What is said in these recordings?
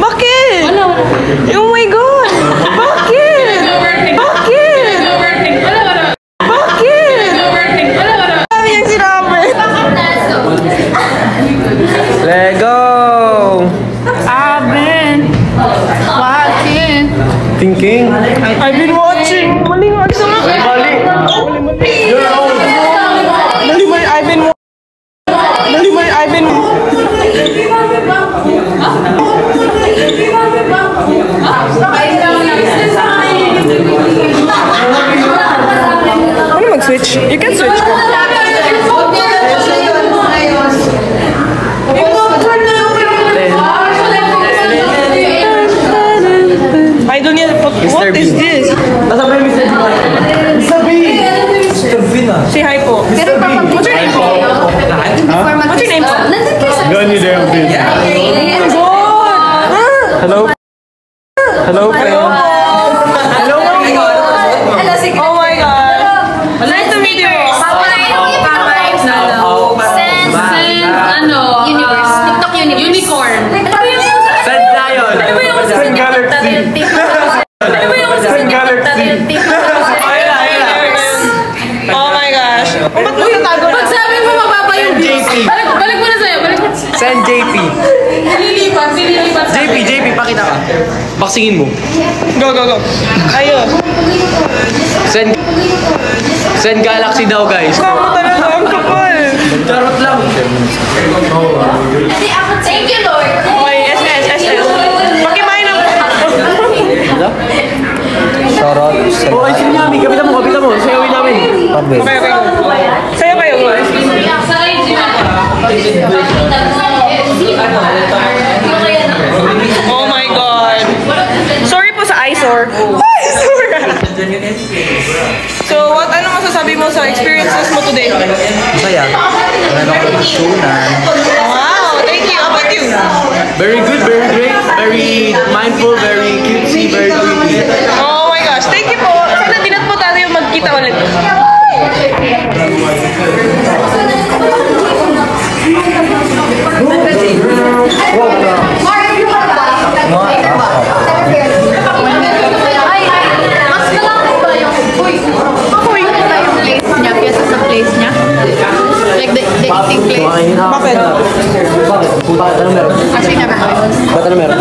Bakit? Oh my God! Bakit? Bakit? Bakit? Sabi niyang sinabi. Lego! I've been watching. Thinking? I've been watching. Mali nga. Mali! You're wrong! Mali mo. I've been watching. Mali mo. I've been ano mag-switch? You can switch. Idol niya. What is this? Nasabay Mr. B! Mr. B! Mr. B na. Say hi po. What's your name po? What's your name po? Gani there, B. Hello? Hello, friend. Hello, Oh my God. Nice to meet you. TikTok Unicorn. Send Lion. Send Galaxy. Send Galaxy. Oh my gosh. Ba't mo natago na? Pag sabi mo mababa yung views. Balik mo na sa'yo. Send JP. Sililipat. JP, pakita ka. Paksingin mo. Go. Ayun. Send Galaxy daw, guys. Tama talaga. Ang kapal. Charot lang. Thank you, Lord. Okay, SS. Pakimain ng... Charot. Oh, ay, sige namin. Kapita mo. Sayawin namin. Okay, go. Saya kayo, guys. Oh my God. Sorry po sa eyesore. So, ano masasabi mo sa experiences mo today? Masaya. Meron ako ng tunan. Wow, thank you. How about you? Very good, very great, very mindful, very cutesy, very creepy. Oh my gosh, thank you po. Sana dinat po tayo magkita ulit. Bakit? Bakit? Ano meron? Actually, never mind. Ba't ano meron?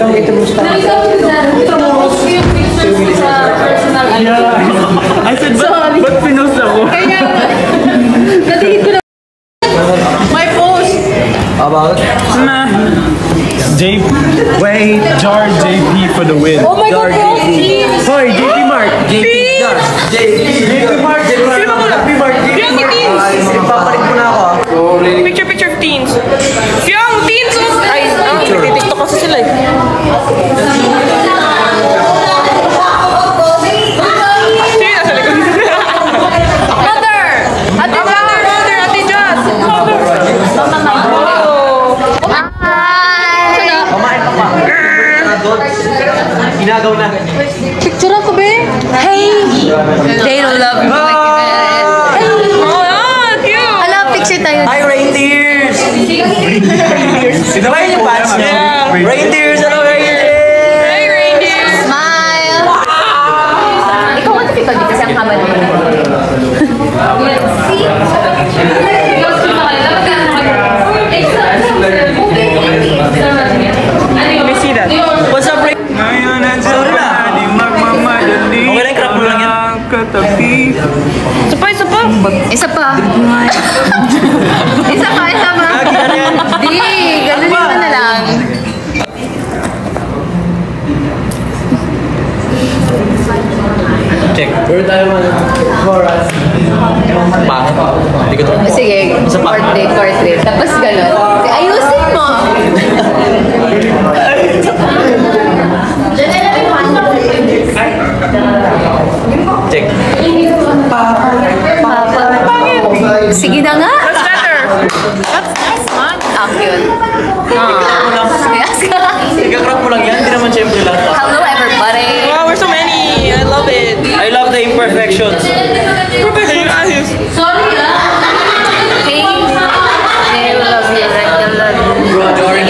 I said, ba't pinost ako? Kaya, natigid ko na. My post. About? Wait, Jar JP for the win. Oh my God, please. Sorry, JP Mark. JP Mark. Ipapalit mo na ako. Picture of teens. Yung teens! Ay, nagtitiktok kasi sila eh. Sino nasa likod? Mother! Ate Jazz! Ginagaw na. Picture ako, be. Hey! They don't love me like you. Cute! Hala, picture tayo. Hi, reindeers! Sinabay yung pants niya. Reindeers! Hello, reindeers! Hi, reindeer! Smile! Ikaw ang difficult kasi ang kamay mo. Let me see that. What's up, Ray? Sorry na. Okay lang, crap mo lang yan. Isa pa. Isa pa. Isa pa. Di, ganun mo na lang. Check. Where tayo man? Chorus. Bakit? Hindi ko to. Sige, portrait. Tapos ganun. Ayusin mo. Check. Sige na nga. That's better. That's nice one. Ang cute. Nagka-crop mo lang yan. Hindi naman syempre lang. Hello everybody. Wow, we're so many. I love it. I love the imperfections. Sorry ah. Hey. They love you like I love you. Bro, adoring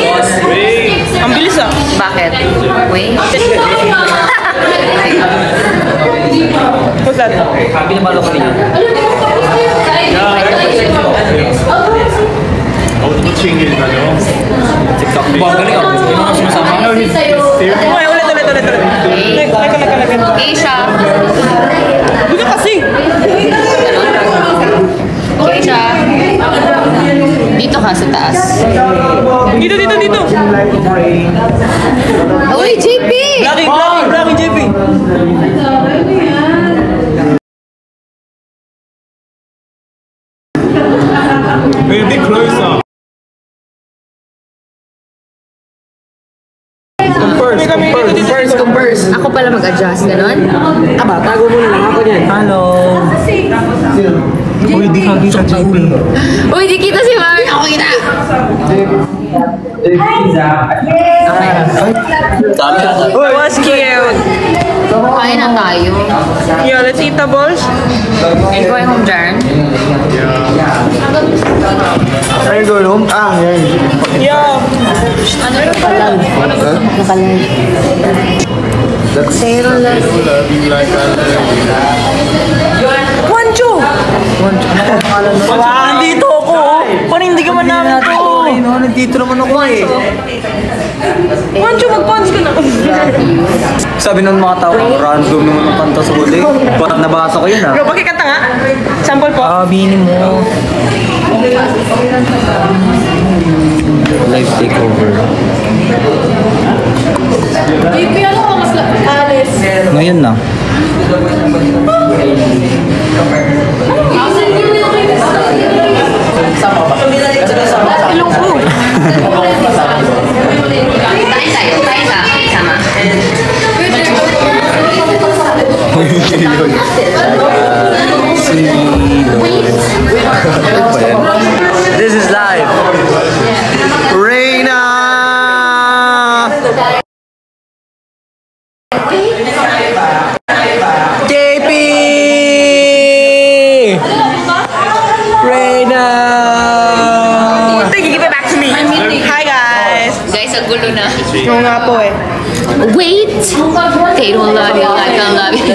way. What's that? Pinapalo ko niya. TikTok. Galing ako. Yung mga sumasama. Okay, ulit. Keisha. Buka kasi! Keisha. Dito ka sa taas. Dito! Uy, JP! Blackie, JP! Maybe closer. Converse. Ako pala mag-adjust, ganon? Aba, tago mo na lang ako niyan. Hello. Uy, di ka kita, JP. Uy, di kita si Mar. Ako kita! That was cute. Kain na tayo. Yeah, let's eat the balls. Are you going home, Jaren? Are you going home? Yan. Yeah. Zero lang. Wancho! Nandito ako. Paano hindi ka man namin to? Nandito naman ako eh. Wancho, mag-punch ka na. Sabi ng mga tao, random naman ang kanta sa huli. Ba't nabasa ko yun ah? Bro, pakikanta nga. Sample po. Bini mo. Live takeover. Ngayon na. Tayo sa sama. This is live. Reina! JP! Reina! Thank you, give it back to me. Hi, guys. Guys, ang gulo na. Oo nga po eh. Wait! They don't love you like I love you.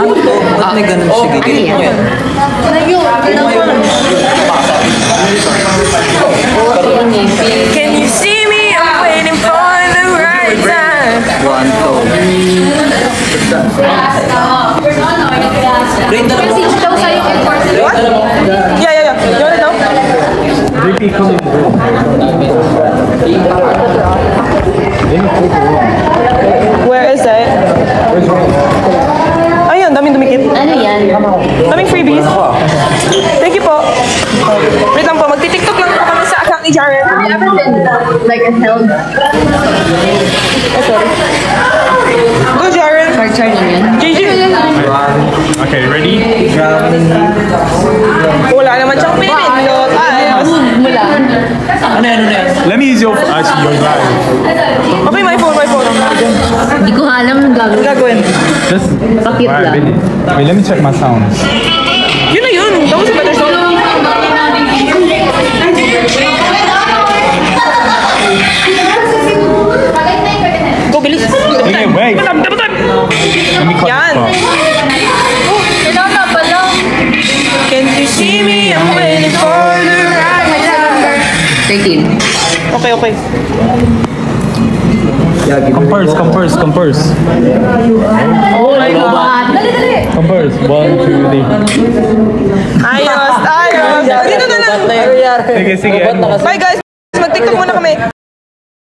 Ano to? Ba't may ganun siya? Ano yan? Can you see me? I'm waiting for the right time. One, two. What? Yeah. You want to know? JP, come Where is it? Ayun, daming dumikit. Ano yan? Daming freebies. Thank you po. Wait lang po, magti-tiktok lang po kami sa account ni Jaren. Have you ever been like held? Go, Jaren. Torture yun? JJ. Okay, ready? Wala naman siyang pinindot. Ayos. Mula. Ano yan? Let me use your live. Okay, my phone. Hindi ko alam ang gagawin. Gagawin. Just Bakit lang? Wait, let me check my sounds. Yun na yun. That was a better song. Go, bilis. Okay, wait. Let me cut Yan. this part. Can you see me? I'm waiting for the right time. 13. Okay. Compose. Oh my God! Dali! Compose. 1, 2, 3. Ayos. Dito na lang. Sige. Bye, guys. Mag-tiktok muna kami.